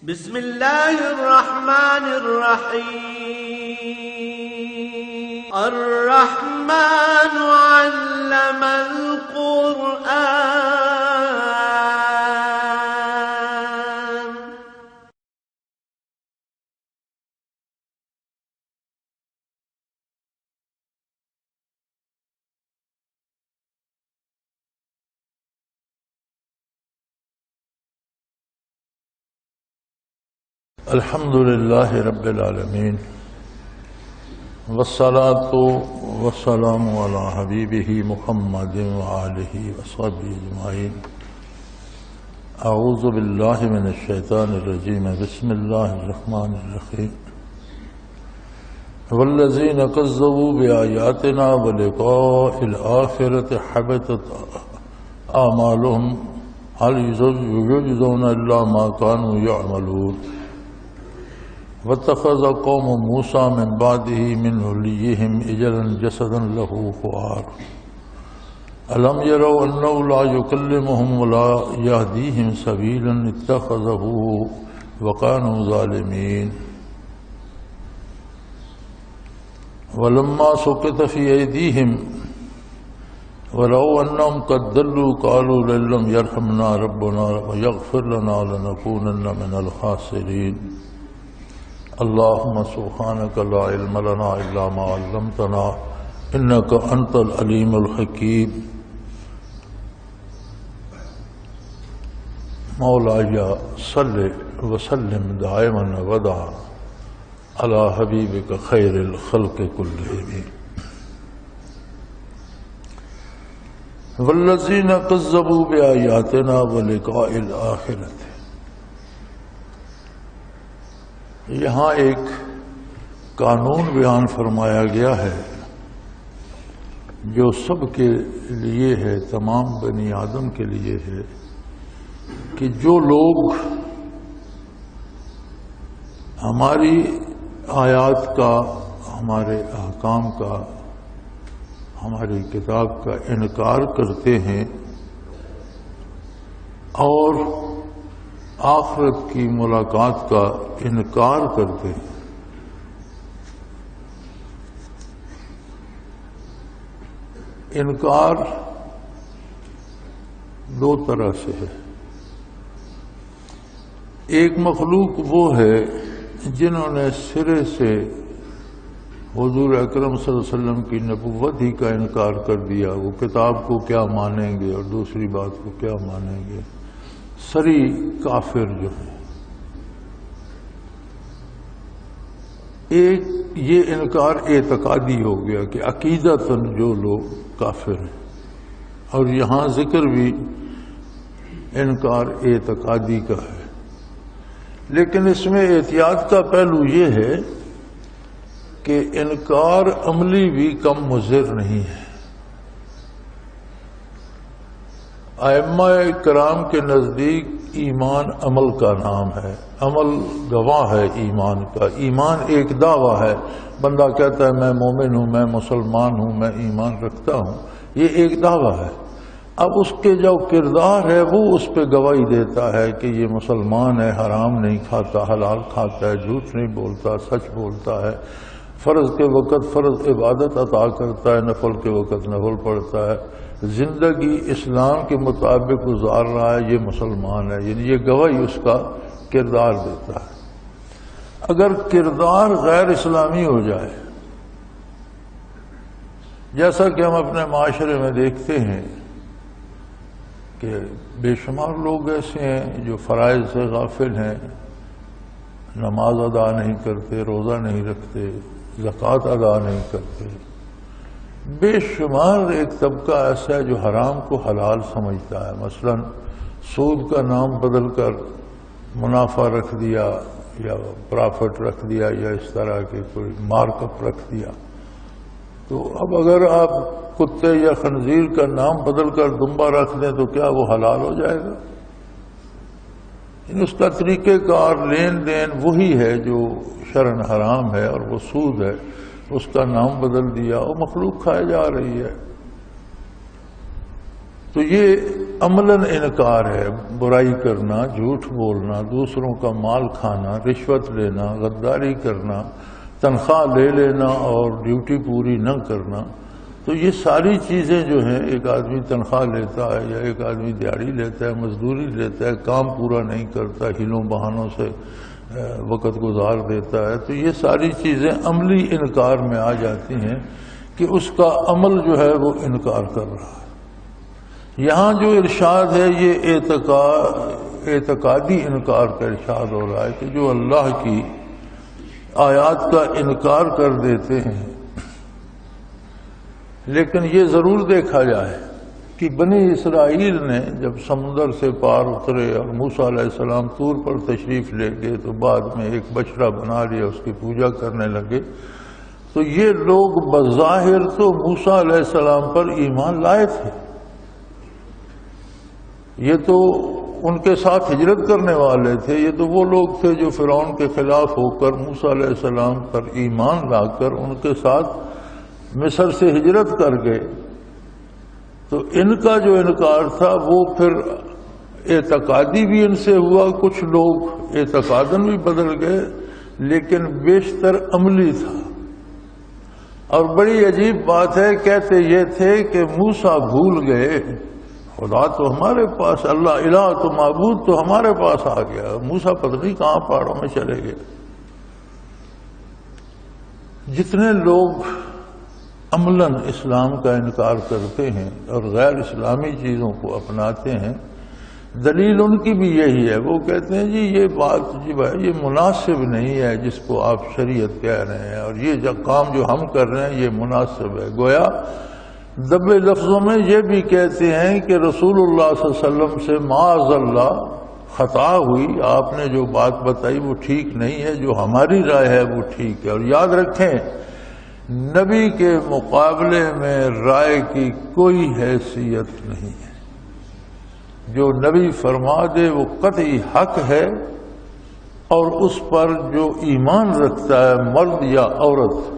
بسم الله الرحمن الرحيم الرحمن علم القرآن الحمد لله رب العالمين والصلاة والسلام على حبيبه محمد وآله وصحبه أجمعين. أعوذ بالله من الشيطان الرجيم. بسم الله الرحمن الرحيم. والذين كذبوا بآياتنا ولقاء الآخرة حبطت أعمالهم هل يجزون إلا ما كانوا يعملون. واتخذ قوم موسى من بعده من حليهم عجلا جسدا له خوار ألم يروا أنه لا يكلمهم ولا يهديهم سبيلا اتخذه وكانوا ظالمين. ولما سقط في أيديهم ورأوا أنهم قد ضلوا قالوا لئن لم يرحمنا ربنا ويغفر لنا لنكونن من الخاسرين. اللهم سبحانك لا علم لنا إلا ما علمتنا إنك أنت العليم الحكيم. مولاي صل وسلم دائما أبدا على حبيبك خير الخلق كلهم. والذين كذبوا بآياتنا ولقاء الآخرة. یہاں ایک قانون بیان فرمایا گیا ہے جو سب کے لیے ہے، تمام بنی آدم کے لیے ہے، کہ جو لوگ ہماری آیات کا، ہمارے احکام کا، ہماری کتاب کا انکار کرتے ہیں اور آخرت کی ملاقات کا انکار کرتے ہیں، انکار دو طرح سے ہے. ایک مخلوق وہ ہے جنہوں نے سرے سے حضور اکرم صلی اللہ علیہ وسلم کی نبوت ہی کا انکار کر دیا. وہ کتاب کو کیا مانیں گے اور دوسری بات کو کیا مانیں گے. سری کافر جو ہے. ایک یہ انکار اعتقادی ہو گیا کہ عقیدتاً جو لوگ کافر ہیں، اور یہاں ذکر بھی انکار اعتقادی کا ہے. لیکن اس میں احتیاط کا پہلو یہ ہے کہ انکار عملی بھی کم مضر نہیں ہے. ائمہ کرام کے نزدیک ایمان عمل کا نام ہے. عمل گواہ ہے ایمان کا. ایمان ایک دعویٰ ہے. بندہ کہتا ہے میں مومن ہوں، میں مسلمان ہوں، میں ایمان رکھتا ہوں، یہ ایک دعویٰ ہے. اب اس کے جو کردار ہے وہ اس پہ گواہی دیتا ہے کہ یہ مسلمان ہے، حرام نہیں کھاتا، حلال کھاتا ہے، جھوٹ نہیں بولتا، سچ بولتا ہے، فرض کے وقت فرض عبادت عطا کرتا ہے، نفل کے وقت نفل پڑھتا ہے، زندگی اسلام کے مطابق گزار رہا ہے، یہ مسلمان ہے. یعنی یہ گواہی اس کا کردار دیتا ہے. اگر کردار غیر اسلامی ہو جائے، جیسا کہ ہم اپنے معاشرے میں دیکھتے ہیں کہ بے شمار لوگ ایسے ہیں جو فرائض سے غافل ہیں، نماز ادا نہیں کرتے، روزہ نہیں رکھتے، زکوٰۃ ادا نہیں کرتے. بے شمار ایک طبقہ ایسا ہے جو حرام کو حلال سمجھتا ہے. مثلا سود کا نام بدل کر منافع رکھ دیا یا پرافٹ رکھ دیا یا اس طرح کے کوئی مارک اپ رکھ دیا. تو اب اگر آپ کتے یا خنزیر کا نام بدل کر دمبا رکھ دیں تو کیا وہ حلال ہو جائے گا؟ اس کا طریقہ کار لین دین وہی ہے جو شرعاً حرام ہے، اور وہ سود ہے. اس کا نام بدل دیا اور مخلوق کھائے جا رہی ہے. تو یہ عملاً انکار ہے، برائی کرنا، جھوٹ بولنا، دوسروں کا مال کھانا، رشوت لینا، غداری کرنا، تنخواہ لے لینا اور ڈیوٹی پوری نہ کرنا. تو یہ ساری چیزیں جو ہیں، ایک آدمی تنخواہ لیتا ہے یا ایک آدمی دیہڑی لیتا ہے، مزدوری لیتا ہے، کام پورا نہیں کرتا، ہیلوں بہانوں سے وقت گزار دیتا ہے، تو یہ ساری چیزیں عملی انکار میں آ جاتی ہیں کہ اس کا عمل جو ہے وہ انکار کر رہا ہے. یہاں جو ارشاد ہے یہ اعتقادی انکار کا ارشاد ہو رہا ہے کہ جو اللہ کی آیات کا انکار کر دیتے ہیں. لیکن یہ ضرور دیکھا جائے کہ بنی اسرائیل نے جب سمندر سے پار اترے اور موسیٰ علیہ السلام طور پر تشریف لے گئے تو بعد میں ایک بچڑا بنا لیا، اس کی پوجا کرنے لگے. تو یہ لوگ بظاہر تو موسیٰ علیہ السلام پر ایمان لائے تھے، یہ تو ان کے ساتھ ہجرت کرنے والے تھے، یہ تو وہ لوگ تھے جو فرعون کے خلاف ہو کر موسیٰ علیہ السلام پر ایمان لا کر ان کے ساتھ مصر سے ہجرت کر گئے. تو ان کا جو انکار تھا وہ پھر اعتقادی بھی ان سے ہوا، کچھ لوگ اعتقاداً بھی بدل گئے، لیکن بیشتر عملی تھا. اور بڑی عجیب بات ہے، کہتے یہ تھے کہ موسیٰ بھول گئے، خدا تو ہمارے پاس، اللہ الہ تو معبود تو ہمارے پاس آ گیا، موسیٰ پتہ نہیں کہاں پہاڑوں میں چلے گئے. جتنے لوگ عملاً اسلام کا انکار کرتے ہیں اور غیر اسلامی چیزوں کو اپناتے ہیں، دلیل ان کی بھی یہی ہے. وہ کہتے ہیں جی یہ بات یہ مناسب نہیں ہے جس کو آپ شریعت کہہ رہے ہیں، اور یہ کام جو ہم کر رہے ہیں یہ مناسب ہے. گویا دبے لفظوں میں یہ بھی کہتے ہیں کہ رسول اللہ صلی اللہ علیہ وسلم سے معاذ اللہ خطا ہوئی، آپ نے جو بات بتائی وہ ٹھیک نہیں ہے، جو ہماری رائے ہے وہ ٹھیک ہے. اور یاد رکھیں نبی کے مقابلے میں رائے کی کوئی حیثیت نہیں ہے. جو نبی فرما دے وہ قطعی حق ہے، اور اس پر جو ایمان رکھتا ہے مرد یا عورت،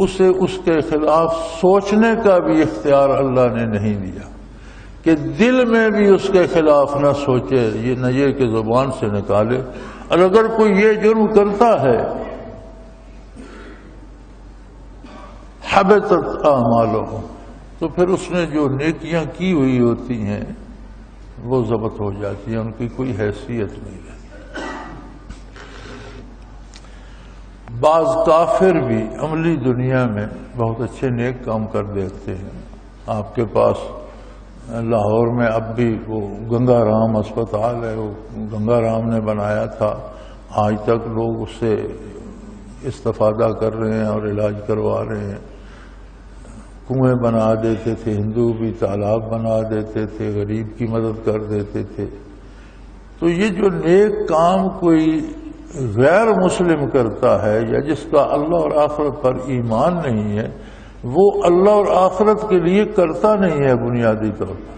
اسے اس کے خلاف سوچنے کا بھی اختیار اللہ نے نہیں دیا کہ دل میں بھی اس کے خلاف نہ سوچے، یہ نہ یہ کہ زبان سے نکالے. اور اگر کوئی یہ جرم کرتا ہے حبطت اعمالہم، تو پھر اس نے جو نیکیاں کی ہوئی ہوتی ہیں وہ ضبط ہو جاتی ہیں، ان کی کوئی حیثیت نہیں ہے. بعض کافر بھی عملی دنیا میں بہت اچھے نیک کام کر دیتے ہیں. آپ کے پاس لاہور میں اب بھی وہ گنگا رام اسپتال ہے، وہ گنگا رام نے بنایا تھا، آج تک لوگ اس سے استفادہ کر رہے ہیں اور علاج کروا رہے ہیں. کنویں بنا دیتے تھے ہندو بھی، تالاب بنا دیتے تھے، غریب کی مدد کر دیتے تھے. تو یہ جو نیک کام کوئی غیر مسلم کرتا ہے یا جس کا اللہ اور آخرت پر ایمان نہیں ہے، وہ اللہ اور آخرت کے لیے کرتا نہیں ہے. بنیادی طور پر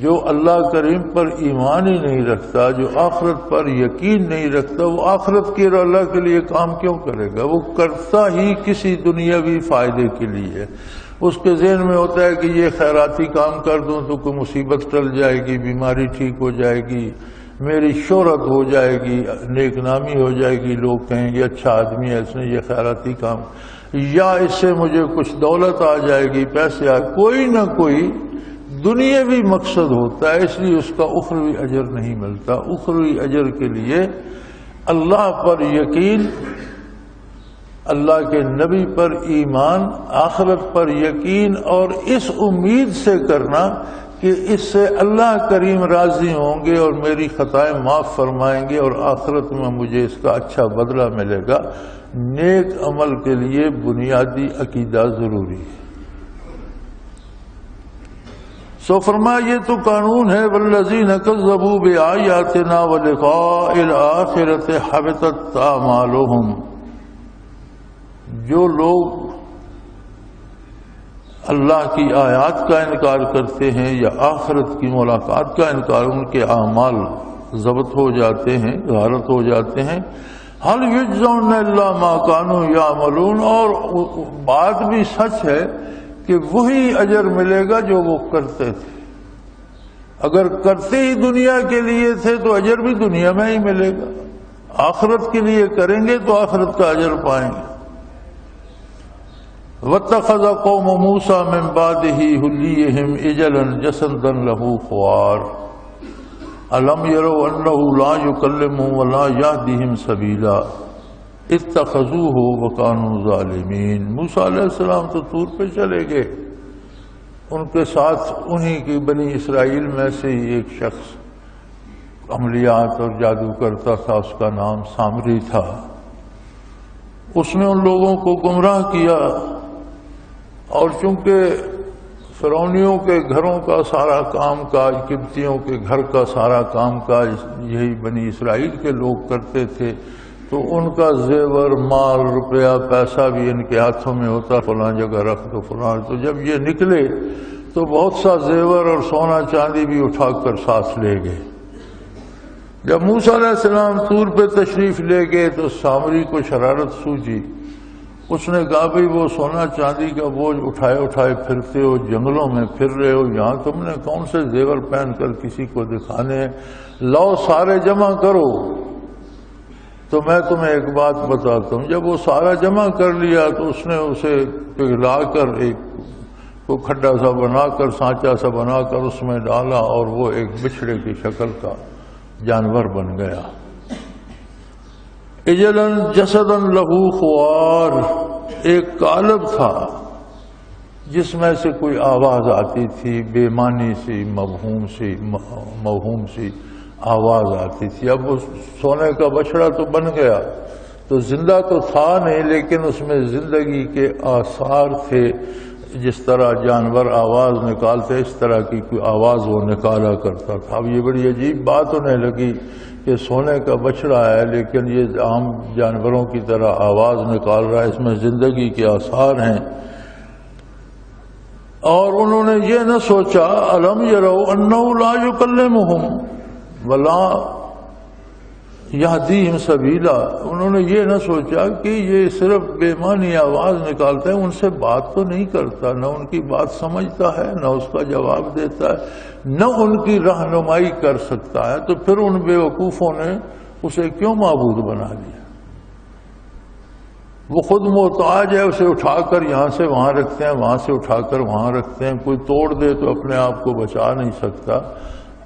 جو اللہ کریم پر ایمان ہی نہیں رکھتا، جو آخرت پر یقین نہیں رکھتا، وہ آخرت کے اور اللہ کے لیے کام کیوں کرے گا؟ وہ کرتا ہی کسی دنیاوی فائدے کے لیے. اس کے ذہن میں ہوتا ہے کہ یہ خیراتی کام کر دوں تو کوئی مصیبت ٹل جائے گی، بیماری ٹھیک ہو جائے گی، میری شہرت ہو جائے گی، نیک نامی ہو جائے گی، لوگ کہیں گے اچھا آدمی ہے اس نے یہ خیراتی کام، یا اس سے مجھے کچھ دولت آ جائے گی، پیسے آ، کوئی نہ کوئی دنیاوی مقصد ہوتا ہے، اس لیے اس کا اخروی اجر نہیں ملتا. اخروی اجر کے لیے اللہ پر یقین، اللہ کے نبی پر ایمان، آخرت پر یقین، اور اس امید سے کرنا کہ اس سے اللہ کریم راضی ہوں گے اور میری خطائیں معاف فرمائیں گے اور آخرت میں مجھے اس کا اچھا بدلہ ملے گا. نیک عمل کے لیے بنیادی عقیدہ ضروری ہے. سو فرمایا یہ تو قانون ہے، والذین کذبوا بآیاتنا ولقاء الآخرۃ حبطت اعمالہم. جو لوگ اللہ کی آیات کا انکار کرتے ہیں یا آخرت کی ملاقات کا انکار، ان کے اعمال ضبط ہو جاتے ہیں، غارت ہو جاتے ہیں. هل یجزون الا ما كانوا یعملون. اور بات بھی سچ ہے کہ وہی اجر ملے گا جو وہ کرتے تھے. اگر کرتے ہی دنیا کے لیے تھے تو اجر بھی دنیا میں ہی ملے گا. آخرت کے لیے کریں گے تو آخرت کا اجر پائیں گے. وَاتَّخَذَ قَوْمُ مُوسَىٰ مِن بَعْدِهِ حُلِّيَّهُمْ عِجْلًا جَسَدًا لَهُ خُوَارٌ أَلَمْ يَرَوْا أَنَّهُ لَا يُكَلِّمُهُمْ وَلَا يَهْدِيهِمْ سَبِيلًا اتَّخَذُوهُ وَكَانُوا ظَالِمِينَ. موسیٰ علیہ السلام تو طور پہ چلے گئے. ان کے ساتھ انہی کی بنی اسرائیل میں سے ہی ایک شخص عملیات اور جادو کرتا تھا، اس کا نام سامری تھا. اس نے ان لوگوں کو گمراہ کیا، اور چونکہ فرعونیوں کے گھروں کا سارا کام کاج، قبطیوں کے گھر کا سارا کام کاج یہی بنی اسرائیل کے لوگ کرتے تھے، تو ان کا زیور، مال، روپیہ، پیسہ بھی ان کے ہاتھوں میں ہوتا، فلاں جگہ رکھ دو فلاں. تو جب یہ نکلے تو بہت سا زیور اور سونا چاندی بھی اٹھا کر ساتھ لے گئے. جب موسیٰ علیہ السلام طور پہ تشریف لے گئے تو سامری کو شرارت سوچی. اس نے کہا بھئی وہ سونا چاندی کا بوجھ اٹھائے اٹھائے پھرتے ہو، جنگلوں میں پھر رہے ہو، یہاں تم نے کون سے زیور پہن کر کسی کو دکھانے ہیں؟ لاؤ سارے جمع کرو تو میں تمہیں ایک بات بتاتا ہوں. جب وہ سارا جمع کر لیا تو اس نے اسے پگھلا کر ایک کو کھڈا سا بنا کر، سانچا سا بنا کر اس میں ڈالا، اور وہ ایک بچھڑے کی شکل کا جانور بن گیا. اجلن جسدن لہو خوار، ایک قالب تھا جس میں سے کوئی آواز آتی تھی، بے معنی سی، موہوم سی آواز آتی تھی. اب وہ سونے کا بچڑا تو بن گیا، تو زندہ تو تھا نہیں، لیکن اس میں زندگی کے آثار تھے. جس طرح جانور آواز نکالتے اس طرح کی کوئی آواز وہ نکالا کرتا تھا. اب یہ بڑی عجیب بات ہونے لگی کہ سونے کا بچڑا ہے لیکن یہ عام جانوروں کی طرح آواز نکال رہا ہے، اس میں زندگی کے آثار ہیں. اور انہوں نے یہ نہ سوچا الم یروا انہ لا یکلمہم ولا یہدیہم سبیلا، انہوں نے یہ نہ سوچا کہ یہ صرف بے معنی آواز نکالتا ہے، ان سے بات تو نہیں کرتا، نہ ان کی بات سمجھتا ہے، نہ اس کا جواب دیتا ہے، نہ ان کی رہنمائی کر سکتا ہے. تو پھر ان بیوقوفوں نے اسے کیوں معبود بنا لیا؟ وہ خود محتاج ہے، اسے اٹھا کر یہاں سے وہاں رکھتے ہیں، وہاں سے اٹھا کر وہاں رکھتے ہیں. کوئی توڑ دے تو اپنے آپ کو بچا نہیں سکتا،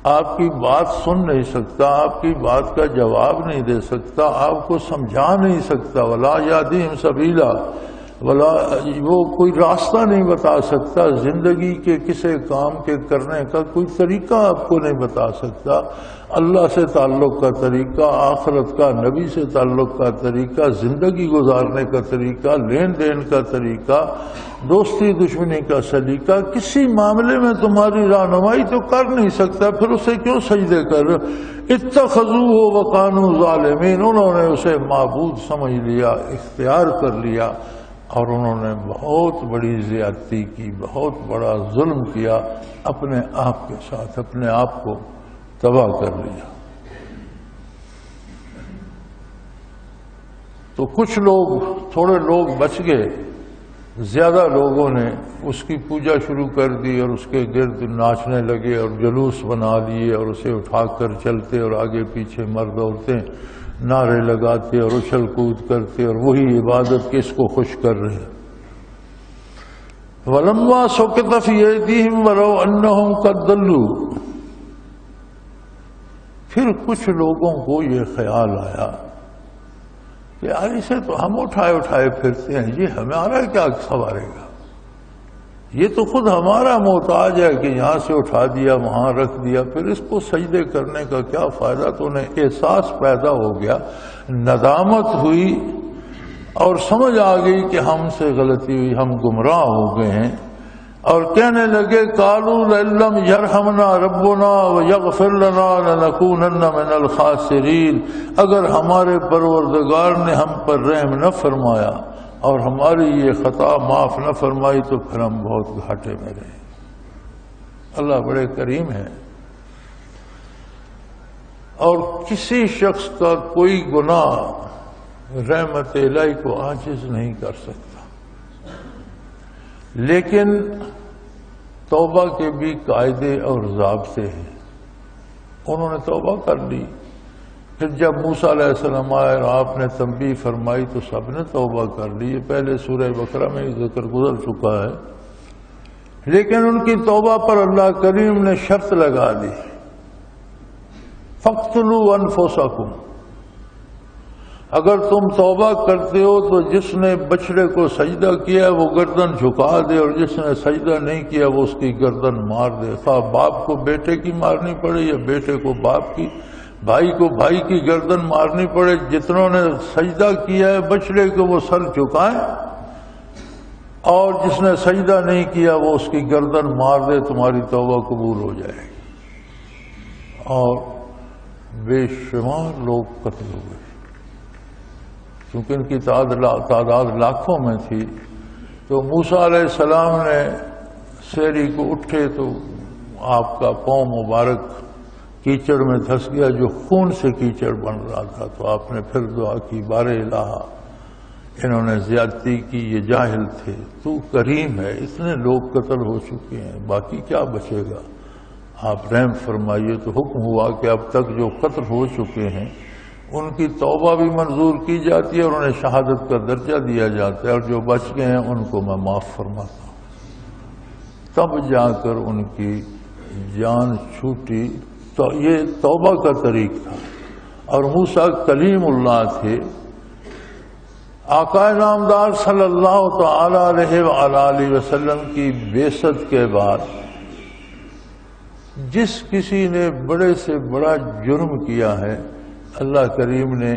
آپ کی بات سن نہیں سکتا، آپ کی بات کا جواب نہیں دے سکتا، آپ کو سمجھا نہیں سکتا. ولا یہدیہم سبیلا، ولا وہ کوئی راستہ نہیں بتا سکتا، زندگی کے کسی کام کے کرنے کا کوئی طریقہ آپ کو نہیں بتا سکتا. اللہ سے تعلق کا طریقہ، آخرت کا، نبی سے تعلق کا طریقہ، زندگی گزارنے کا طریقہ، لین دین کا طریقہ، دوستی دشمنی کا سلیقہ، کسی معاملے میں تمہاری رہنمائی تو کر نہیں سکتا، پھر اسے کیوں سجدے کر؟ اتخذوہ وکانوا ظالمین، انہوں نے اسے معبود سمجھ لیا، اختیار کر لیا، اور انہوں نے بہت بڑی زیادتی کی، بہت بڑا ظلم کیا اپنے آپ کے ساتھ، اپنے آپ کو تباہ کر لیا. تو کچھ لوگ، تھوڑے لوگ بچ گئے، زیادہ لوگوں نے اس کی پوجا شروع کر دی اور اس کے گرد ناچنے لگے اور جلوس بنا لیے اور اسے اٹھا کر چلتے اور آگے پیچھے مرد عورتیں نعرے لگاتے اور اچھل کود کرتے اور وہی عبادت کس کو خوش کر رہے. وَلَمَّا سُقِطَ فِي أَيْدِيهِمْ وَرَوْا أَنَّهُمْ قَدْ ضَلُّوا، پھر کچھ لوگوں کو یہ خیال آیا کہ یار اسے تو ہم اٹھائے اٹھائے پھرتے ہیں، یہ ہمارا کیا سنوارے گا، یہ تو خود ہمارا محتاج ہے کہ یہاں سے اٹھا دیا وہاں رکھ دیا، پھر اس کو سجدے کرنے کا کیا فائدہ. تو انہیں احساس پیدا ہو گیا، ندامت ہوئی اور سمجھ آ گئی کہ ہم سے غلطی ہوئی، ہم گمراہ ہو گئے ہیں، اور کہنے لگے قالوا لئن لم یرحمنا ربنا ویغفر لنا لنکونن من الخاسرین، اگر ہمارے پروردگار نے ہم پر رحم نہ فرمایا اور ہماری یہ خطا معاف نہ فرمائی تو پھر ہم بہت گھاٹے میں رہے. اللہ بڑے کریم ہے، اور کسی شخص کا کوئی گناہ رحمت الہی کو عاجز نہیں کر سکتا. لیکن توبہ کے بھی قاعدے اور ضابطے ہیں. انہوں نے توبہ کر لی. پھر جب موسیٰ علیہ السلام آئے اور آپ نے تنبیہ فرمائی تو سب نے توبہ کر لی. یہ پہلے سورہ بقرہ میں ذکر گزر چکا ہے. لیکن ان کی توبہ پر اللہ کریم نے شرط لگا دی، فَاقْتُلُوا أَنفُسَكُمْ، اگر تم توبہ کرتے ہو تو جس نے بچڑے کو سجدہ کیا وہ گردن جھکا دے، اور جس نے سجدہ نہیں کیا وہ اس کی گردن مار دے. خواہ باپ کو بیٹے کی مارنی پڑے یا بیٹے کو باپ کی، بھائی کو بھائی کی گردن مارنی پڑے. جتنوں نے سجدہ کیا ہے بچڑے کو وہ سر جھکائیں، اور جس نے سجدہ نہیں کیا وہ اس کی گردن مار دے. تمہاری توبہ قبول ہو جائے گی. اور بے شمار لوگ قتل ہوئے کیونکہ ان کی تعداد لاکھوں میں تھی. تو موسیٰ علیہ السلام نے سحری کو اٹھے تو آپ کا پاؤں مبارک کیچڑ میں دھس گیا جو خون سے کیچڑ بن رہا تھا. تو آپ نے پھر دعا کی، بار الہ انہوں نے زیادتی کی، یہ جاہل تھے، تو کریم ہے، اتنے لوگ قتل ہو چکے ہیں، باقی کیا بچے گا، آپ رحم فرمائیے. تو حکم ہوا کہ اب تک جو قتل ہو چکے ہیں ان کی توبہ بھی منظور کی جاتی ہے اور انہیں شہادت کا درجہ دیا جاتا ہے، اور جو بچ گئے ہیں ان کو میں معاف فرماتا ہوں. تب جا کر ان کی جان چھوٹی. تو یہ توبہ کا طریق تھا. اور موسیٰ کلیم اللہ تھے. آقا نامدار صلی اللہ تعالی علیہ وآلہ وسلم کی بعثت کے بعد جس کسی نے بڑے سے بڑا جرم کیا ہے، اللہ کریم نے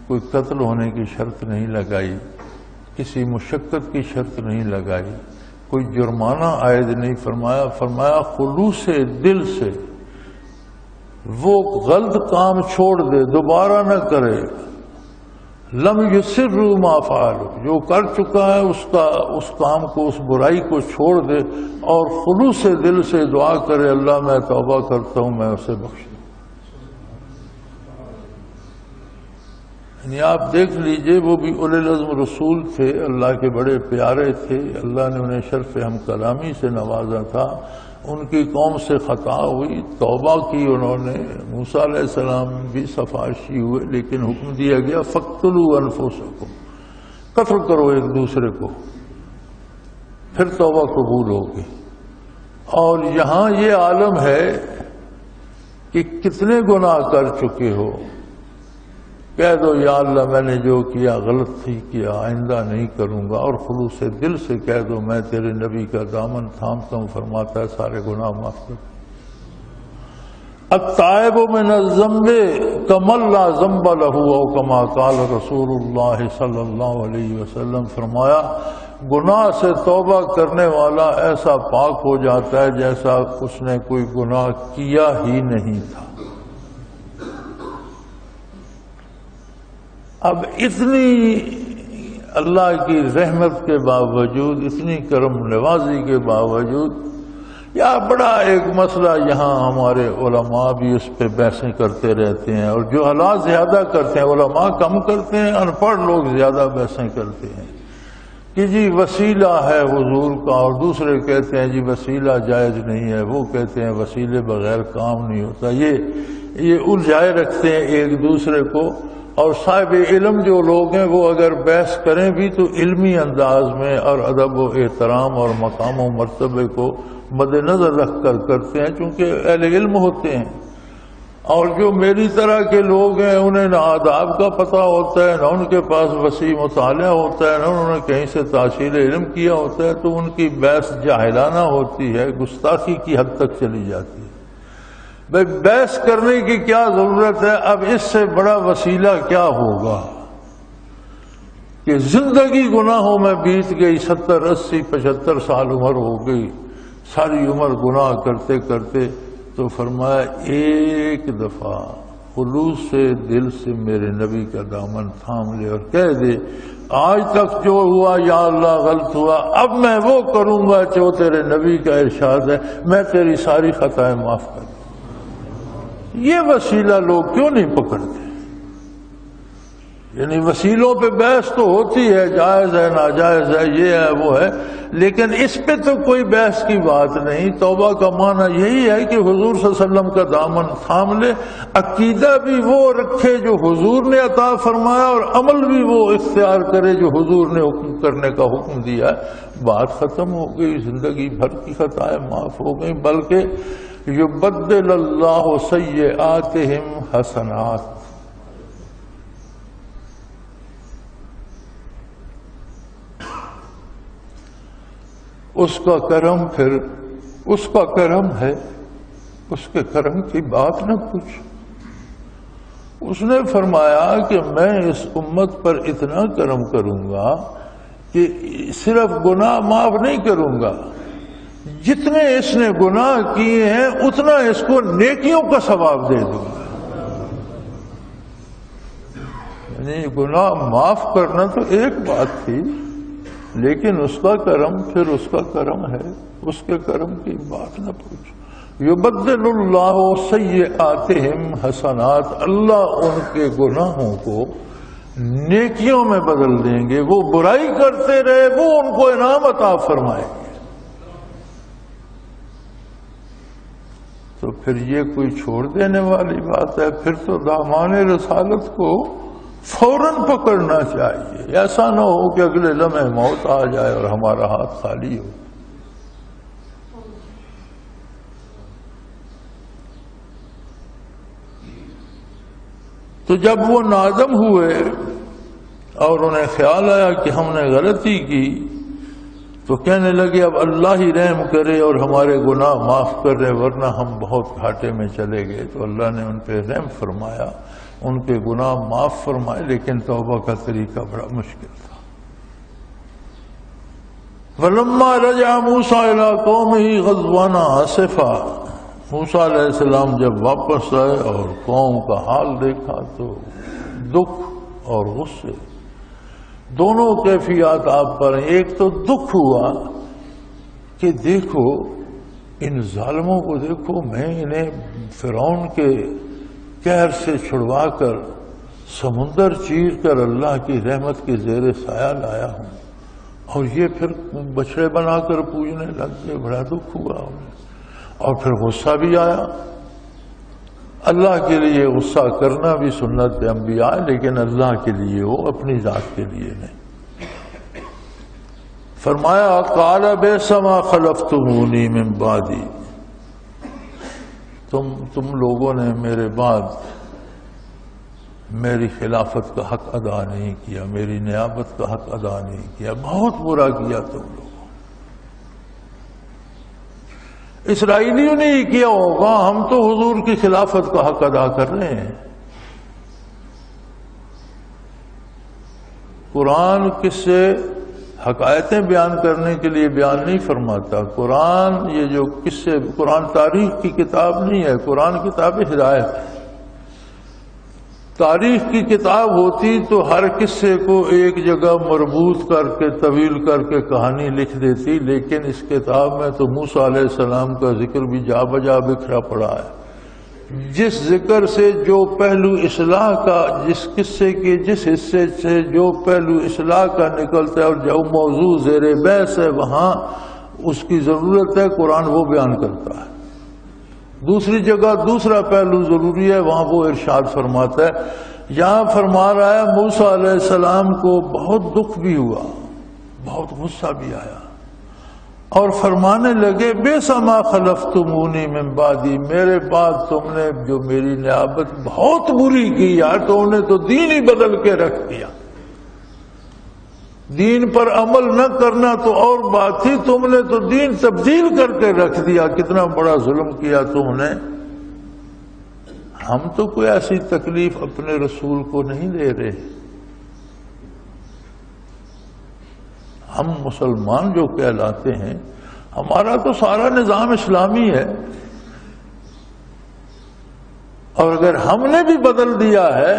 کوئی قتل ہونے کی شرط نہیں لگائی، کسی مشقت کی شرط نہیں لگائی، کوئی جرمانہ عائد نہیں فرمایا. فرمایا خلوص دل سے وہ غلط کام چھوڑ دے، دوبارہ نہ کرے. لم یصروا ما فعلوا، جو کر چکا ہے اس کام کو، اس برائی کو چھوڑ دے اور خلوص دل سے دعا کرے، اللہ میں توبہ کرتا ہوں، میں اسے بخش دوں. یعنی آپ دیکھ لیجئے وہ بھی اولی العزم رسول تھے، اللہ کے بڑے پیارے تھے، اللہ نے انہیں شرف ہم کلامی سے نوازا تھا. ان کی قوم سے خطا ہوئی، توبہ کی انہوں نے. موسیٰ علیہ السلام بھی سفارشی ہوئے، لیکن حکم دیا گیا فَاقْتُلُوا أَنفُسَكُمْ، قتل کرو ایک دوسرے کو، پھر توبہ قبول ہوگی. اور یہاں یہ عالم ہے کہ کتنے گناہ کر چکے ہو، کہہ دو یا اللہ میں نے جو کیا غلط تھی کیا، آئندہ نہیں کروں گا، اور خلوص دل سے کہہ دو میں تیرے نبی کا دامن تھامتا ہوں، فرماتا ہے سارے گناہ معاف کر. التائب من الذنب کمن لا ذنب له، او کما قال رسول اللہ صلی اللہ علیہ وسلم. فرمایا گناہ سے توبہ کرنے والا ایسا پاک ہو جاتا ہے جیسا اس نے کوئی گناہ کیا ہی نہیں تھا. اب اتنی اللہ کی رحمت کے باوجود، اتنی کرم نوازی کے باوجود، یا بڑا ایک مسئلہ یہاں ہمارے علماء بھی اس پہ بحثیں کرتے رہتے ہیں، اور جو حالات زیادہ کرتے ہیں علماء کم کرتے ہیں، ان پڑھ لوگ زیادہ بحثیں کرتے ہیں کہ جی وسیلہ ہے حضور کا، اور دوسرے کہتے ہیں جی وسیلہ جائز نہیں ہے، وہ کہتے ہیں وسیلے بغیر کام نہیں ہوتا. یہ الجھائے رکھتے ہیں ایک دوسرے کو. اور صاحب علم جو لوگ ہیں وہ اگر بحث کریں بھی تو علمی انداز میں اور ادب و احترام اور مقام و مرتبے کو مد نظر رکھ کر کرتے ہیں، چونکہ اہل علم ہوتے ہیں. اور جو میری طرح کے لوگ ہیں انہیں نہ آداب کا پتہ ہوتا ہے، نہ ان کے پاس وسیع مطالعہ ہوتا ہے، نہ انہوں نے کہیں سے تحصیل علم کیا ہوتا ہے، تو ان کی بحث جاہلانہ ہوتی ہے، گستاخی کی حد تک چلی جاتی ہے. بھئی بحث کرنے کی کیا ضرورت ہے؟ اب اس سے بڑا وسیلہ کیا ہوگا کہ زندگی گناہوں میں بیت گئی، 70 80 75 سال عمر ہو گئی، ساری عمر گناہ کرتے کرتے. تو فرمایا ایک دفعہ خلوص سے دل سے میرے نبی کا دامن تھام لے اور کہہ دے آج تک جو ہوا یا اللہ غلط ہوا، اب میں وہ کروں گا جو تیرے نبی کا ارشاد ہے، میں تیری ساری خطائیں معاف کر دوں. یہ وسیلہ لوگ کیوں نہیں پکڑتے؟ یعنی وسیلوں پہ بحث تو ہوتی ہے، جائز ہے ناجائز ہے یہ ہے وہ ہے، لیکن اس پہ تو کوئی بحث کی بات نہیں۔ توبہ کا معنی یہی ہے کہ حضور صلی اللہ علیہ وسلم کا دامن تھام لے، عقیدہ بھی وہ رکھے جو حضور نے عطا فرمایا اور عمل بھی وہ اختیار کرے جو حضور نے حکم کرنے کا حکم دیا ہے۔ بات ختم ہو گئی، زندگی بھر کی خطائیں معاف ہو گئی، بلکہ یبدل اللہ سیئاتہم حسنات، اس کا کرم، پھر اس کا کرم ہے، اس کے کرم کی بات نہ پوچھ۔ اس نے فرمایا کہ میں اس امت پر اتنا کرم کروں گا کہ صرف گناہ معاف نہیں کروں گا، جتنے اس نے گناہ کیے ہیں اتنا اس کو نیکیوں کا ثواب دے دوں گا۔ یعنی گناہ معاف کرنا تو ایک بات تھی، لیکن اس کا کرم پھر اس کا کرم ہے، اس کے کرم کی بات نہ پوچھ۔ یبدل اللہ سیئاتہم حسنات، اللہ ان کے گناہوں کو نیکیوں میں بدل دیں گے۔ وہ برائی کرتے رہے، وہ ان کو انعام عطا فرمائیں گے۔ تو پھر یہ کوئی چھوڑ دینے والی بات ہے؟ پھر تو دامان رسالت کو فوراً پکڑنا چاہیے، ایسا نہ ہو کہ اگلے لمحے موت آ جائے اور ہمارا ہاتھ خالی ہو۔ تو جب وہ نادم ہوئے اور انہیں خیال آیا کہ ہم نے غلطی کی، تو کہنے لگے اب اللہ ہی رحم کرے اور ہمارے گناہ معاف کرے، ورنہ ہم بہت گھاٹے میں چلے گئے۔ تو اللہ نے ان پہ رحم فرمایا، ان کے گناہ معاف فرمائے، لیکن توبہ کا طریقہ بڑا مشکل تھا۔ وَلَمَّا رَجَعَ مُوسَىٰ إِلَىٰ قَوْمِهِ غَضْبَانَ آسِفًا، موسیٰ علیہ السلام جب واپس آئے اور قوم کا حال دیکھا تو دکھ اور غصے دونوں کیفیات آپ پر ہیں۔ ایک تو دکھ ہوا کہ دیکھو ان ظالموں کو، دیکھو میں انہیں فرعون کے قہر سے چھڑوا کر سمندر چیر کر اللہ کی رحمت کے زیر سایہ لایا ہوں، اور یہ پھر بچڑے بنا کر پوجنے لگ گئے۔ بڑا دکھ ہوا انہیں، اور پھر غصہ بھی آیا۔ اللہ کے لیے غصہ کرنا بھی سنت انبیاء، لیکن اللہ کے لیے ہو، اپنی ذات کے لیے نہیں۔ فرمایا قال بئس ما خلفتمونی من بعدی، تم لوگوں نے میرے بعد میری خلافت کا حق ادا نہیں کیا، میری نیابت کا حق ادا نہیں کیا، بہت برا کیا تم لوگوں۔ اسرائیلیوں نے ہی کیا ہوگا، ہم تو حضور کی خلافت کا حق ادا کر رہے ہیں۔ قرآن کس سے حقائقیں بیان کرنے کے لیے بیان نہیں فرماتا۔ قرآن یہ جو قصے، قرآن تاریخ کی کتاب نہیں ہے، قرآن کتاب ہدایت ہے۔ تاریخ کی کتاب ہوتی تو ہر قصے کو ایک جگہ مربوط کر کے طویل کر کے کہانی لکھ دیتی، لیکن اس کتاب میں تو موسیٰ علیہ السلام کا ذکر بھی جا بجا بکھرا پڑا ہے۔ جس ذکر سے جو پہلو اصلاح کا، جس قصے کے جس حصے سے جو پہلو اصلاح کا نکلتا ہے اور جو موضوع زیر بحث ہے وہاں اس کی ضرورت ہے، قرآن وہ بیان کرتا ہے۔ دوسری جگہ دوسرا پہلو ضروری ہے، وہاں وہ ارشاد فرماتا ہے۔ یہاں فرما رہا ہے موسیٰ علیہ السلام کو بہت دکھ بھی ہوا، بہت غصہ بھی آیا، اور فرمانے لگے بئس ما خلفتمونی من بعدی، میرے بعد تم نے جو میری نیابت بہت بری کی یار، تم نے تو دین ہی بدل کے رکھ دیا۔ دین پر عمل نہ کرنا تو اور بات تھی، تم نے تو دین تبدیل کر کے رکھ دیا، کتنا بڑا ظلم کیا تم نے۔ ہم تو کوئی ایسی تکلیف اپنے رسول کو نہیں دے رہے، ہم مسلمان جو کہلاتے ہیں، ہمارا تو سارا نظام اسلامی ہے، اور اگر ہم نے بھی بدل دیا ہے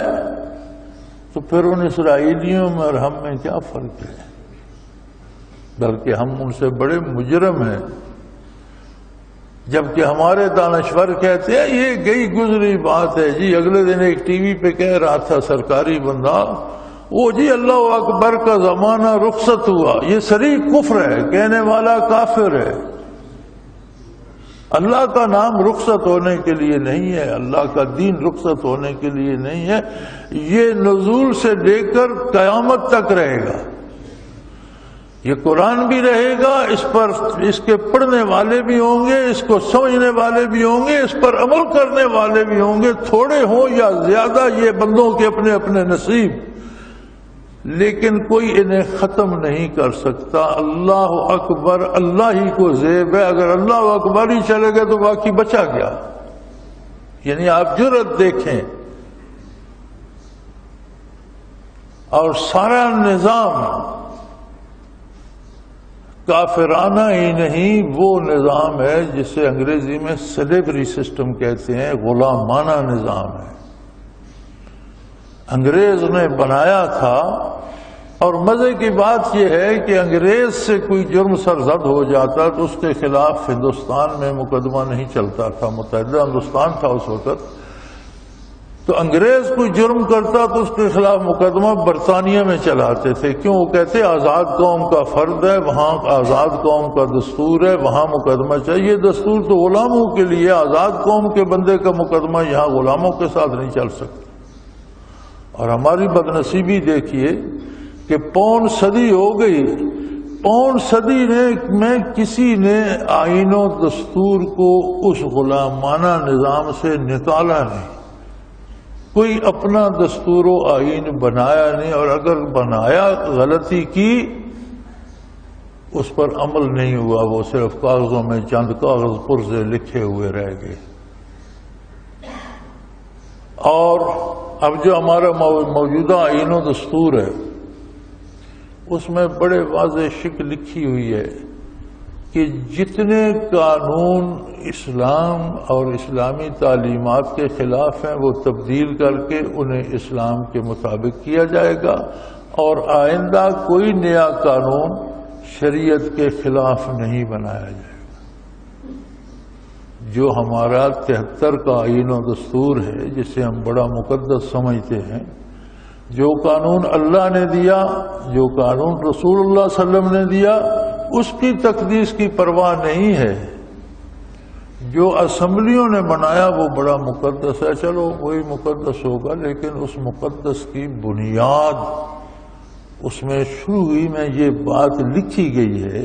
تو پھر ان اسرائیلیوں میں اور ہم میں کیا فرق ہے؟ بلکہ ہم ان سے بڑے مجرم ہیں، جبکہ ہمارے دانشور کہتے ہیں یہ گئی گزری بات ہے جی۔ اگلے دن ایک ٹی وی پہ کہہ رہا تھا سرکاری بندہ، وہ جی اللہ اکبر کا زمانہ رخصت ہوا، یہ صریح کفر ہے، کہنے والا کافر ہے۔ اللہ کا نام رخصت ہونے کے لیے نہیں ہے، اللہ کا دین رخصت ہونے کے لیے نہیں ہے، یہ نزول سے لے کر قیامت تک رہے گا۔ یہ قرآن بھی رہے گا، اس پر اس کے پڑھنے والے بھی ہوں گے، اس کو سمجھنے والے بھی ہوں گے، اس پر عمل کرنے والے بھی ہوں گے، تھوڑے ہوں یا زیادہ، یہ بندوں کے اپنے اپنے نصیب، لیکن کوئی انہیں ختم نہیں کر سکتا۔ اللہ اکبر اللہ ہی کو زیب ہے، اگر اللہ اکبر ہی چلے گئے تو باقی بچا گیا۔ یعنی آپ جرأت دیکھیں، اور سارا نظام کافرانہ ہی نہیں، وہ نظام ہے جسے انگریزی میں سلیوری سسٹم کہتے ہیں، غلامانہ نظام ہے، انگریز نے بنایا تھا۔ اور مزے کی بات یہ ہے کہ انگریز سے کوئی جرم سرزد ہو جاتا تو اس کے خلاف ہندوستان میں مقدمہ نہیں چلتا تھا، متحدہ ہندوستان تھا اس وقت، تو انگریز کوئی جرم کرتا تو اس کے خلاف مقدمہ برطانیہ میں چلاتے تھے۔ کیوں؟ وہ کہتے آزاد قوم کا فرد ہے، وہاں آزاد قوم کا دستور ہے، وہاں مقدمہ چاہیے۔ دستور تو غلاموں کے لیے، آزاد قوم کے بندے کا مقدمہ یہاں غلاموں کے ساتھ نہیں چل سکتا۔ اور ہماری بدنصیبی دیکھیے کہ پون صدی ہو گئی، پون صدی میں کسی نے آئین و دستور کو اس غلامانہ نظام سے نکالا نہیں، کوئی اپنا دستور و آئین بنایا نہیں، اور اگر بنایا غلطی کی اس پر عمل نہیں ہوا، وہ صرف کاغذوں میں چند کاغذ پرزے لکھے ہوئے رہ گئے۔ اور اب جو ہمارا موجودہ آئین و دستور ہے اس میں بڑے واضح شکل لکھی ہوئی ہے کہ جتنے قانون اسلام اور اسلامی تعلیمات کے خلاف ہیں وہ تبدیل کر کے انہیں اسلام کے مطابق کیا جائے گا، اور آئندہ کوئی نیا قانون شریعت کے خلاف نہیں بنایا جائے گا۔ جو ہمارا 73 کا آئین و دستور ہے جسے ہم بڑا مقدس سمجھتے ہیں، جو قانون اللہ نے دیا، جو قانون رسول اللہ صلی اللہ علیہ وسلم نے دیا، اس کی تقدیس کی پرواہ نہیں ہے۔ جو اسمبلیوں نے بنایا وہ بڑا مقدس ہے، چلو وہی مقدس ہوگا، لیکن اس مقدس کی بنیاد اس میں شروع ہی میں یہ بات لکھی گئی ہے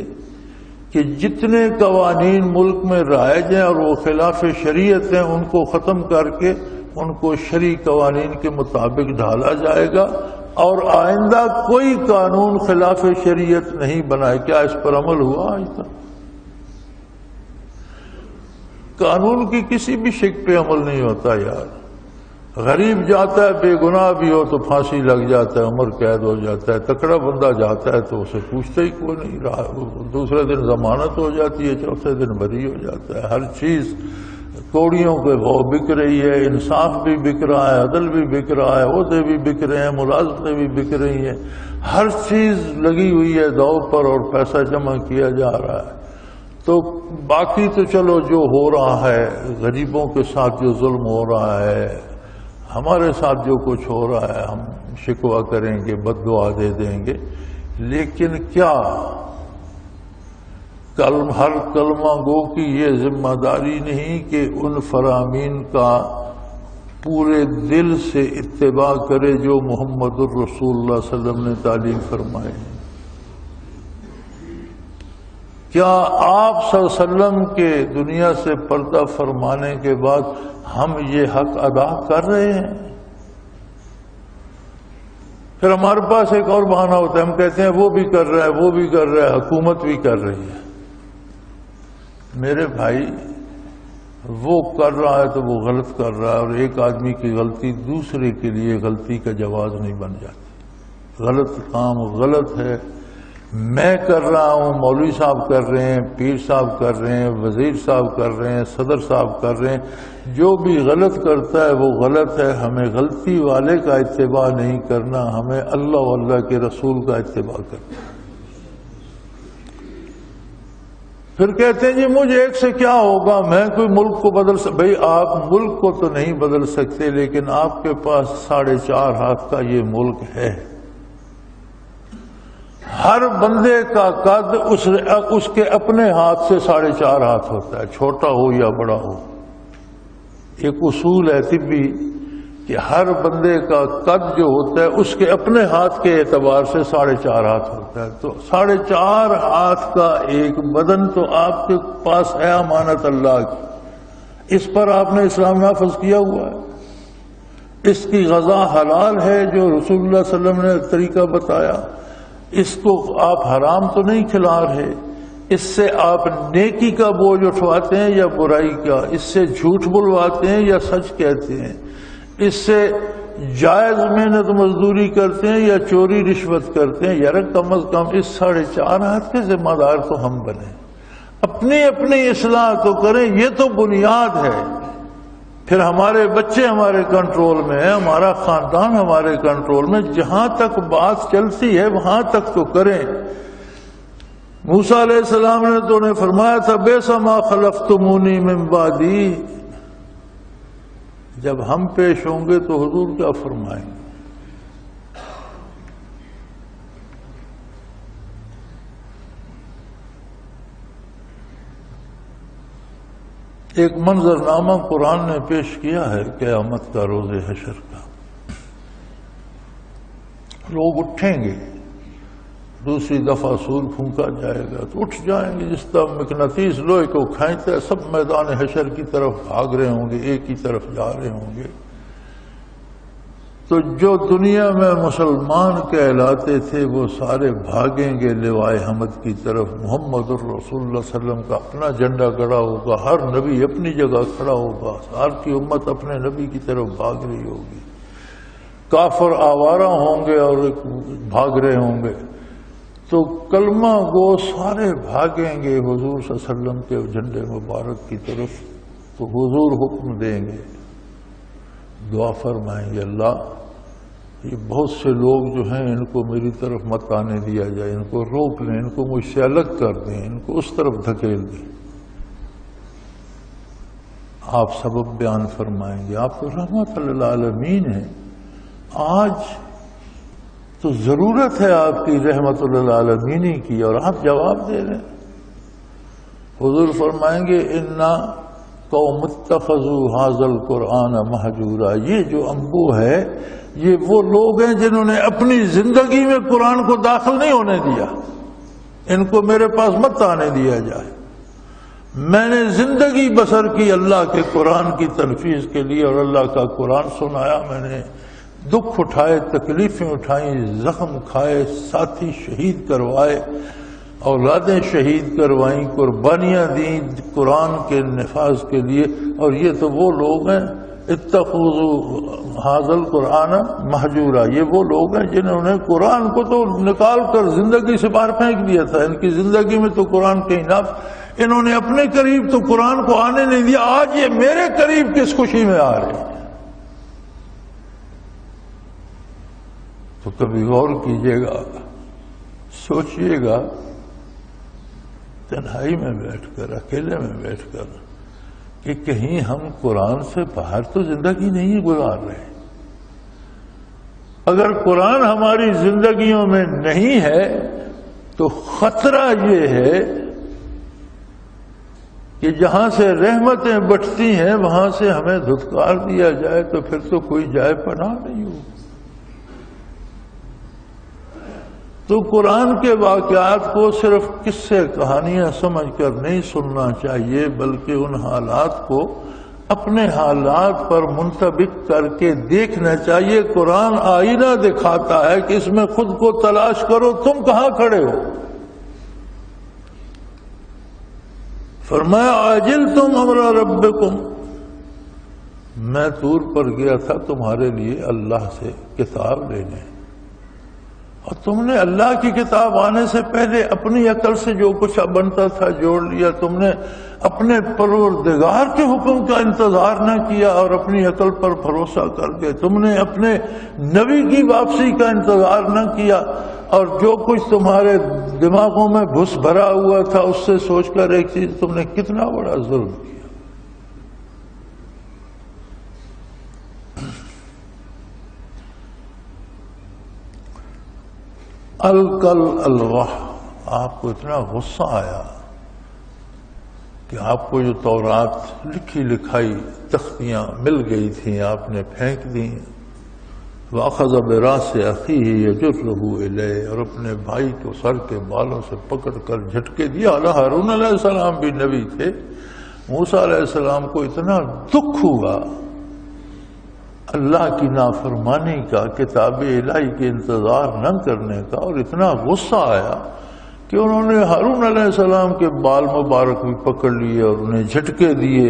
کہ جتنے قوانین ملک میں رائج ہیں اور وہ خلاف شریعت ہیں ان کو ختم کر کے ان کو شرعی قوانین کے مطابق ڈھالا جائے گا، اور آئندہ کوئی قانون خلاف شریعت نہیں بنائے۔ کیا اس پر عمل ہوا آج تک؟ قانون کی کسی بھی شک پہ عمل نہیں ہوتا یار۔ غریب جاتا ہے بے گناہ بھی ہو تو پھانسی لگ جاتا ہے، عمر قید ہو جاتا ہے، تکڑا بندہ جاتا ہے تو اسے پوچھتا ہی کوئی نہیں رہا، دوسرے دن ضمانت ہو جاتی ہے، چوتھے دن بری ہو جاتا ہے۔ ہر چیز کوڑیوں کے بھاؤ بک رہی ہے، انصاف بھی بک رہا ہے، عدل بھی بک رہا ہے، عہدے بھی بک رہے ہیں، ملازمتیں بھی بک رہی ہیں، ہر چیز لگی ہوئی ہے داؤ پر اور پیسہ جمع کیا جا رہا ہے۔ تو باقی تو چلو جو ہو رہا ہے، غریبوں کے ساتھ جو ظلم ہو رہا ہے، ہمارے ساتھ جو کچھ ہو رہا ہے، ہم شکوہ کریں گے، بد دعا دے دیں گے، لیکن کیا ہر کلمہ گو کی یہ ذمہ داری نہیں کہ ان فرامین کا پورے دل سے اتباع کرے جو محمد الرسول اللہ صلی اللہ علیہ وسلم نے تعلیم فرمائے؟ کیا آپ صلی اللہ علیہ وسلم کے دنیا سے پردہ فرمانے کے بعد ہم یہ حق ادا کر رہے ہیں؟ پھر ہمارے پاس ایک اور بہانہ ہوتا ہے، ہم کہتے ہیں وہ بھی کر رہا ہے، وہ بھی کر رہا ہے، حکومت بھی کر رہی ہے۔ میرے بھائی، وہ کر رہا ہے تو وہ غلط کر رہا ہے، اور ایک آدمی کی غلطی دوسرے کے لیے غلطی کا جواز نہیں بن جاتی۔ غلط کام غلط ہے، میں کر رہا ہوں، مولوی صاحب کر رہے ہیں، پیر صاحب کر رہے ہیں، وزیر صاحب کر رہے ہیں، صدر صاحب کر رہے ہیں، جو بھی غلط کرتا ہے وہ غلط ہے۔ ہمیں غلطی والے کا اتباع نہیں کرنا، ہمیں اللہ و اللہ کے رسول کا اتباع کرنا۔ پھر کہتے ہیں جی مجھے ایک سے کیا ہوگا، میں کوئی ملک کو بدل بھئی آپ ملک کو تو نہیں بدل سکتے، لیکن آپ کے پاس 4.5 ہاتھ کا یہ ملک ہے، ہر بندے کا قد اس کے اپنے ہاتھ سے 4.5 ہاتھ ہوتا ہے، چھوٹا ہو یا بڑا ہو۔ ایک اصول ہے طبی کہ ہر بندے کا قد جو ہوتا ہے اس کے اپنے ہاتھ کے اعتبار سے 4.5 ہاتھ ہوتا ہے۔ تو 4.5 ہاتھ کا ایک بدن تو آپ کے پاس ہے امانت اللہ کی، اس پر آپ نے اسلام نافذ کیا ہوا ہے، اس کی غذا حلال ہے جو رسول اللہ صلی اللہ علیہ وسلم نے طریقہ بتایا، اس کو آپ حرام تو نہیں کھلا رہے، اس سے آپ نیکی کا بوجھ اٹھواتے ہیں یا برائی کا، اس سے جھوٹ بلواتے ہیں یا سچ کہتے ہیں، اس سے جائز محنت مزدوری کرتے ہیں یا چوری رشوت کرتے ہیں۔ یار کم از کم اس 4.5 ہاتھ کے ذمہ دار تو ہم بنیں، اپنی اپنی اصلاح تو کریں، یہ تو بنیاد ہے۔ پھر ہمارے بچے ہمارے کنٹرول میں ہیں، ہمارا خاندان ہمارے کنٹرول میں، جہاں تک بات چلتی ہے وہاں تک تو کریں۔ موسیٰ علیہ السلام نے تو انہیں فرمایا تھا بئس ما خلفتمونی من بعدی، جب ہم پیش ہوں گے تو حضور کیا فرمائیں گے؟ ایک منظرنامہ قرآن نے پیش کیا ہے قیامت کا، روز حشر کا۔ لوگ اٹھیں گے، دوسری دفعہ سور پھونکا جائے گا تو اٹھ جائیں گے، جس طرح مقناطیس لوہے کو کھینچتا ہے، سب میدان حشر کی طرف بھاگ رہے ہوں گے، ایک ہی طرف جا رہے ہوں گے۔ تو جو دنیا میں مسلمان کہلاتے تھے وہ سارے بھاگیں گے لوائے حمد کی طرف۔ محمد الرسول اللہ صلی اللہ علیہ وسلم کا اپنا جھنڈا کھڑا ہوگا، ہر نبی اپنی جگہ کھڑا ہوگا، ہر کی امت اپنے نبی کی طرف بھاگ رہی ہوگی۔ کافر آوارہ ہوں گے اور بھاگ رہے ہوں گے، تو کلمہ گو سارے بھاگیں گے حضور صلی اللہ علیہ وسلم کے جھنڈے مبارک کی طرف۔ تو حضور حکم دیں گے، دعا فرمائیں گے اللہ یہ بہت سے لوگ جو ہیں ان کو میری طرف مت آنے دیا جائے، ان کو روک لیں، ان کو مجھ سے الگ کر دیں، ان کو اس طرف دھکیل دیں۔ آپ سبب بیان فرمائیں گے، آپ تو رحمت للعالمین ہیں، آج تو ضرورت ہے آپ کی رحمت للعالمین کی، اور آپ جواب دے رہے ہیں۔ حضور فرمائیں گے انا قوم اتخذوا ھذا القرآن مہجورا، یہ جو انبو ہے یہ وہ لوگ ہیں جنہوں نے اپنی زندگی میں قرآن کو داخل نہیں ہونے دیا، ان کو میرے پاس مت آنے دیا جائے۔ میں نے زندگی بسر کی اللہ کے قرآن کی تنفیذ کے لیے، اور اللہ کا قرآن سنایا، میں نے دکھ اٹھائے، تکلیفیں اٹھائیں، زخم کھائے، ساتھی شہید کروائے، اولادیں شہید کروائیں، قربانیاں دیں قرآن کے نفاذ کے لیے۔ اور یہ تو وہ لوگ ہیں اتخذوا ھذا القرآن مہجورا، یہ وہ لوگ ہیں جنہوں نے قرآن کو تو نکال کر زندگی سے باہر پھینک دیا تھا، ان کی زندگی میں تو قرآن کہیں نہ، انہوں نے اپنے قریب تو قرآن کو آنے نہیں دیا، آج یہ میرے قریب کس خوشی میں آ رہے ہیں۔ تو کبھی غور کیجئے گا، سوچئے گا، تنہائی میں بیٹھ کر، اکیلے میں بیٹھ کر، کہ کہیں ہم قرآن سے باہر تو زندگی نہیں گزار رہے۔ اگر قرآن ہماری زندگیوں میں نہیں ہے تو خطرہ یہ ہے کہ جہاں سے رحمتیں بٹتی ہیں وہاں سے ہمیں دھتکار دیا جائے تو پھر تو کوئی جائے پناہ نہیں ہو۔ تو قرآن کے واقعات کو صرف قصے کہانیاں سمجھ کر نہیں سننا چاہیے، بلکہ ان حالات کو اپنے حالات پر منطبق کر کے دیکھنا چاہیے۔ قرآن آئینہ دکھاتا ہے کہ اس میں خود کو تلاش کرو، تم کہاں کھڑے ہو۔ فرمایا عاجلتم امر ربکم، میں طور پر گیا تھا تمہارے لیے اللہ سے کتاب لینے، اور تم نے اللہ کی کتاب آنے سے پہلے اپنی عقل سے جو کچھ بنتا تھا جوڑ لیا، تم نے اپنے پروردگار کے حکم کا انتظار نہ کیا اور اپنی عقل پر بھروسہ کر کے تم نے اپنے نبی کی واپسی کا انتظار نہ کیا، اور جو کچھ تمہارے دماغوں میں گھس بھرا ہوا تھا اس سے سوچ کر ایک چیز، تم نے کتنا بڑا ظلم کیا۔ القل الغح، آپ کو اتنا غصہ آیا کہ آپ کو جو تورات لکھی لکھائی تختیاں مل گئی تھیں آپ نے پھینک دیں. وَأَخَذَ بِرَأْسِ أَخِيهِ يَجُرُّهُ إِلَيْهِ، اور اپنے بھائی کو سر کے بالوں سے پکڑ کر جھٹکے دیا. ہارون علیہ السلام بھی نبی تھے. موسیٰ علیہ السلام کو اتنا دکھ ہوا اللہ کی نافرمانی کا، کتاب الہی کے انتظار نہ کرنے کا، اور اتنا غصہ آیا کہ انہوں نے ہارون علیہ السلام کے بال مبارک بھی پکڑ لیے اور انہیں جھٹکے دیے.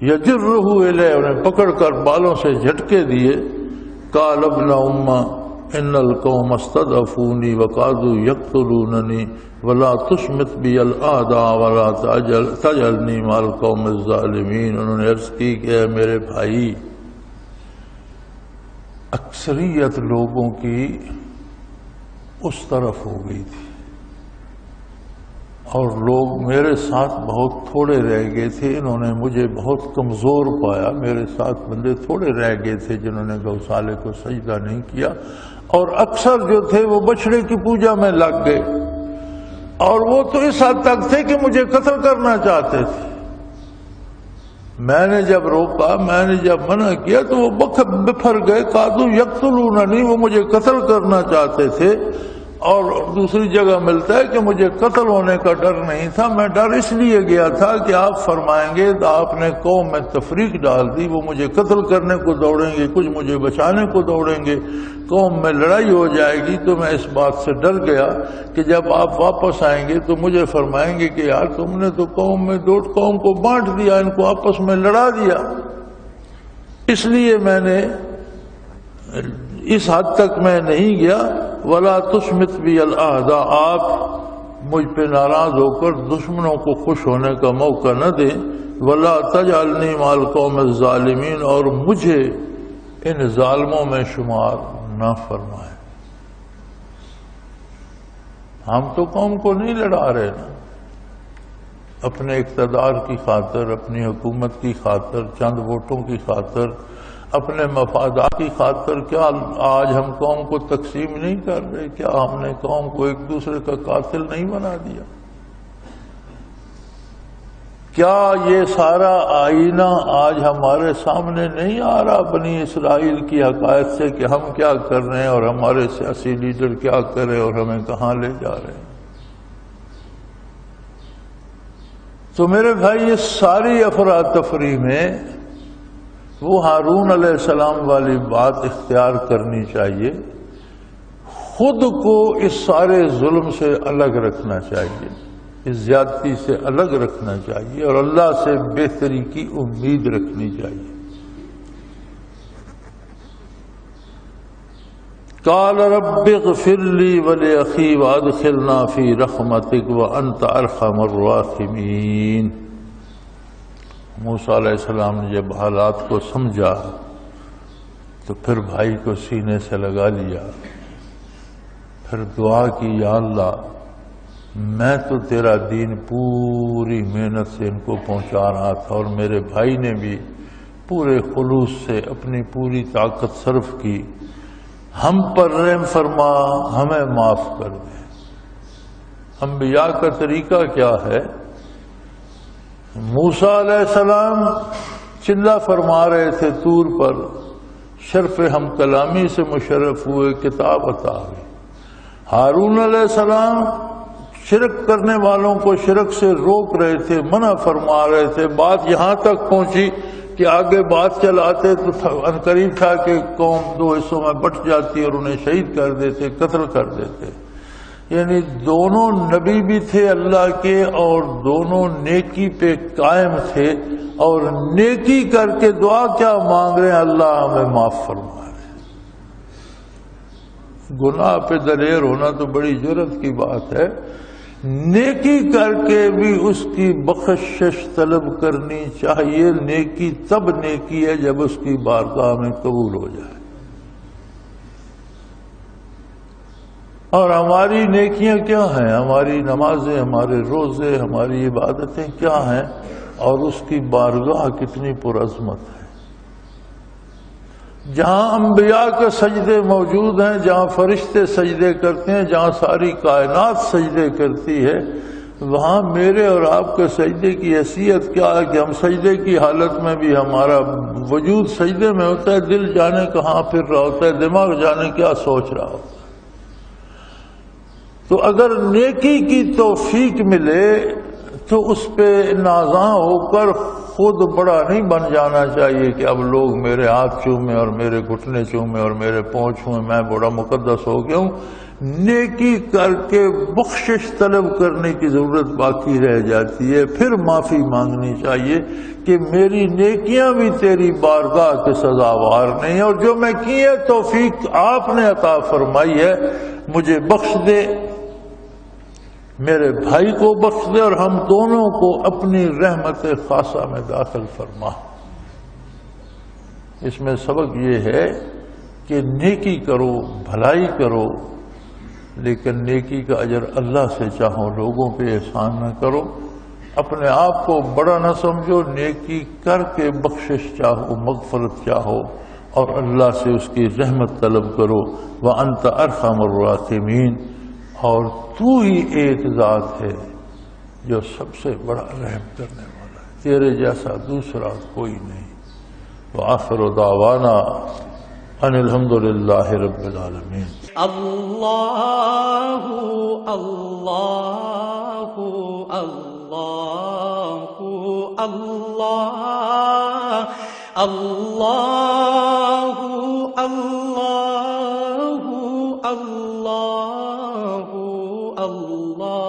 یجرہ الیہ، انہیں پکڑ کر بالوں سے جھٹکے دیے. قال ابن ام ان القوم استضعفوني وقعدوا يقتلونني ولا تشمت بي الاعداء ولا تجعلني مع القوم الظالمين. انہوں نے عرض کی کہ اے میرے بھائی، اکثریت لوگوں کی اس طرف ہو گئی تھی اور لوگ میرے ساتھ بہت تھوڑے رہ گئے تھے. انہوں نے مجھے بہت کمزور پایا. میرے ساتھ بندے تھوڑے رہ گئے تھے جنہوں نے گوسالے کو سجدہ نہیں کیا، اور اکثر جو تھے وہ بچڑے کی پوجا میں لگ گئے، اور وہ تو اس حد تک تھے کہ مجھے قتل کرنا چاہتے تھے. میں نے جب روکا، میں نے جب منع کیا تو وہ بفر گئے. قادو یقتلوننی، وہ مجھے قتل کرنا چاہتے تھے. اور دوسری جگہ ملتا ہے کہ مجھے قتل ہونے کا ڈر نہیں تھا، میں ڈر اس لیے گیا تھا کہ آپ فرمائیں گے تو آپ نے قوم میں تفریق ڈال دی، وہ مجھے قتل کرنے کو دوڑیں گے، کچھ مجھے بچانے کو دوڑیں گے، قوم میں لڑائی ہو جائے گی. تو میں اس بات سے ڈر گیا کہ جب آپ واپس آئیں گے تو مجھے فرمائیں گے کہ یار تم نے تو قوم میں دو قوم کو بانٹ دیا، ان کو آپس میں لڑا دیا. اس لیے میں نے اس حد تک میں نہیں گیا. ولا تشمت بی الاعداء، آپ مجھ پہ ناراض ہو کر دشمنوں کو خوش ہونے کا موقع نہ دیں. ولا تجعلنی مع القوم الظالمین، اور مجھے ان ظالموں میں شمار نہ فرمائیں. ہم تو قوم کو نہیں لڑا رہے نا، اپنے اقتدار کی خاطر، اپنی حکومت کی خاطر، چند ووٹوں کی خاطر، اپنے مفادات کی خاطر. کیا آج ہم قوم کو تقسیم نہیں کر رہے؟ کیا ہم نے قوم کو ایک دوسرے کا قاتل نہیں بنا دیا؟ کیا یہ سارا آئینہ آج ہمارے سامنے نہیں آ رہا بنی اسرائیل کی حقائق سے کہ ہم کیا کر رہے ہیں اور ہمارے سیاسی لیڈر کیا کر رہے ہیں اور ہمیں کہاں لے جا رہے ہیں؟ تو میرے بھائی، یہ ساری افراتفری میں وہ ہارون علیہ السلام والی بات اختیار کرنی چاہیے. خود کو اس سارے ظلم سے الگ رکھنا چاہیے، اس زیادتی سے الگ رکھنا چاہیے، اور اللہ سے بہتری کی امید رکھنی چاہیے. قال رب اغفر لی ولأخی وادخلنا فی رحمتک وانت ارحم الراحمین. موسیٰ علیہ السلام نے جب حالات کو سمجھا تو پھر بھائی کو سینے سے لگا لیا، پھر دعا کی، یا اللہ میں تو تیرا دین پوری محنت سے ان کو پہنچا رہا تھا، اور میرے بھائی نے بھی پورے خلوص سے اپنی پوری طاقت صرف کی. ہم پر رحم فرما، ہمیں معاف کر دے. انبیاء کا طریقہ کیا ہے؟ موسیٰ علیہ السلام چلہ فرما رہے تھے طور پر، شرف ہم کلامی سے مشرف ہوئے، کتاب عطا ہوئی. ہارون علیہ السلام شرک کرنے والوں کو شرک سے روک رہے تھے، منع فرما رہے تھے. بات یہاں تک پہنچی کہ آگے بات چلاتے تو عنقریب تھا کہ قوم دو حصوں میں بٹ جاتی اور انہیں شہید کر دیتے، قتل کر دیتے. یعنی دونوں نبی بھی تھے اللہ کے، اور دونوں نیکی پہ قائم تھے، اور نیکی کر کے دعا کیا مانگ رہے ہیں؟ اللہ ہمیں معاف فرما رہے ہیں. گناہ پہ دلیر ہونا تو بڑی جرات کی بات ہے، نیکی کر کے بھی اس کی بخشش طلب کرنی چاہیے. نیکی تب نیکی ہے جب اس کی بارگاہ میں قبول ہو جائے. اور ہماری نیکیاں کیا ہیں؟ ہماری نمازیں، ہمارے روزے، ہماری عبادتیں کیا ہیں؟ اور اس کی بارگاہ کتنی پرعظمت ہے. جہاں انبیاء کے سجدے موجود ہیں، جہاں فرشتے سجدے کرتے ہیں، جہاں ساری کائنات سجدے کرتی ہے، وہاں میرے اور آپ کے سجدے کی حیثیت کیا ہے کہ ہم سجدے کی حالت میں بھی ہمارا وجود سجدے میں ہوتا ہے، دل جانے کہاں پھر رہا ہوتا ہے، دماغ جانے کیا سوچ رہا ہوتا ہے۔ تو اگر نیکی کی توفیق ملے تو اس پہ نازاں ہو کر خود بڑا نہیں بن جانا چاہیے کہ اب لوگ میرے ہاتھ چومیں اور میرے گھٹنے چومیں اور میرے پاؤں چھوئیں، میں بڑا مقدس ہو گیا ہوں۔ نیکی کر کے بخشش طلب کرنے کی ضرورت باقی رہ جاتی ہے، پھر معافی مانگنی چاہیے کہ میری نیکیاں بھی تیری بارگاہ کے سزاوار نہیں، اور جو میں کی ہے توفیق آپ نے عطا فرمائی ہے، مجھے بخش دے، میرے بھائی کو بخش دے، اور ہم دونوں کو اپنی رحمت خاصہ میں داخل فرما۔ اس میں سبق یہ ہے کہ نیکی کرو، بھلائی کرو، لیکن نیکی کا اجر اللہ سے چاہو، لوگوں پہ احسان نہ کرو، اپنے آپ کو بڑا نہ سمجھو، نیکی کر کے بخشش چاہو، مغفرت چاہو، اور اللہ سے اس کی رحمت طلب کرو۔ وَأَنْتَ أَرْحَمُ الرَّاحِمِينَ، اور تو ہی ایک ذات ہے جو سب سے بڑا رحم کرنے والا ہے، تیرے جیسا دوسرا کوئی نہیں۔ وآخر دعوانا ان الحمد للہ رب العالمین۔ اللہ اللہ اللہ اللہ اللہ اللہ اللہ اللہ۔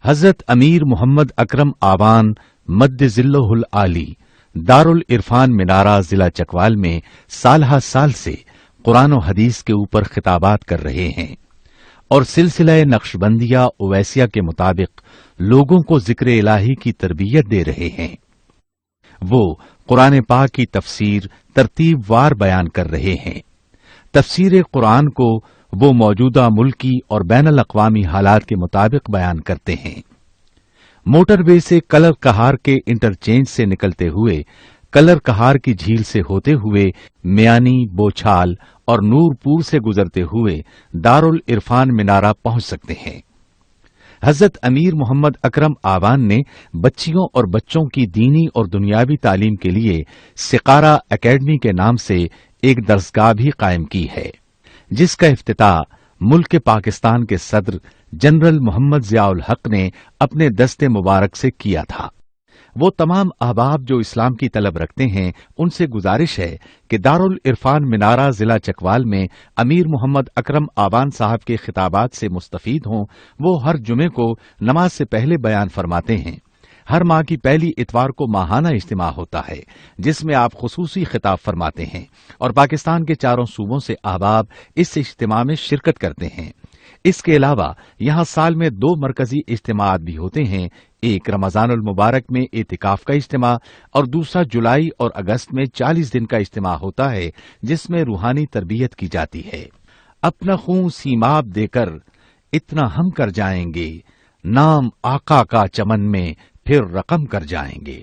حضرت امیر محمد اکرم آوان مد ذلہ العالی دارالعرفان منارہ ضلع چکوال میں سالہ سال سے قرآن و حدیث کے اوپر خطابات کر رہے ہیں اور سلسلہ نقشبندیہ اویسیہ کے مطابق لوگوں کو ذکر الہی کی تربیت دے رہے ہیں۔ وہ قرآن پاک کی تفسیر ترتیب وار بیان کر رہے ہیں۔ تفسیر قرآن کو وہ موجودہ ملکی اور بین الاقوامی حالات کے مطابق بیان کرتے ہیں۔ موٹر وے سے کلر کہار کے انٹرچینج سے نکلتے ہوئے، کلر کہار کی جھیل سے ہوتے ہوئے، میانی، بوچھال اور نور پور سے گزرتے ہوئے دارالعرفان منارہ پہنچ سکتے ہیں۔ حضرت امیر محمد اکرم آوان نے بچیوں اور بچوں کی دینی اور دنیاوی تعلیم کے لیے سقارہ اکیڈمی کے نام سے ایک درسگاہ بھی قائم کی ہے، جس کا افتتاح ملک پاکستان کے صدر جنرل محمد ضیاء الحق نے اپنے دست مبارک سے کیا تھا۔ وہ تمام احباب جو اسلام کی طلب رکھتے ہیں ان سے گزارش ہے کہ دارالعرفان منارہ ضلع چکوال میں امیر محمد اکرم آوان صاحب کے خطابات سے مستفید ہوں۔ وہ ہر جمعے کو نماز سے پہلے بیان فرماتے ہیں۔ ہر ماہ کی پہلی اتوار کو ماہانہ اجتماع ہوتا ہے جس میں آپ خصوصی خطاب فرماتے ہیں، اور پاکستان کے چاروں صوبوں سے احباب اس اجتماع میں شرکت کرتے ہیں۔ اس کے علاوہ یہاں سال میں 2 مرکزی اجتماعات بھی ہوتے ہیں، ایک رمضان المبارک میں اعتکاف کا اجتماع اور دوسرا جولائی اور اگست میں 40 دن کا اجتماع ہوتا ہے جس میں روحانی تربیت کی جاتی ہے۔ اپنا خون سیماب دے کر اتنا ہم کر جائیں گے، نام آقا کا چمن میں پھر رقم کر جائیں گے۔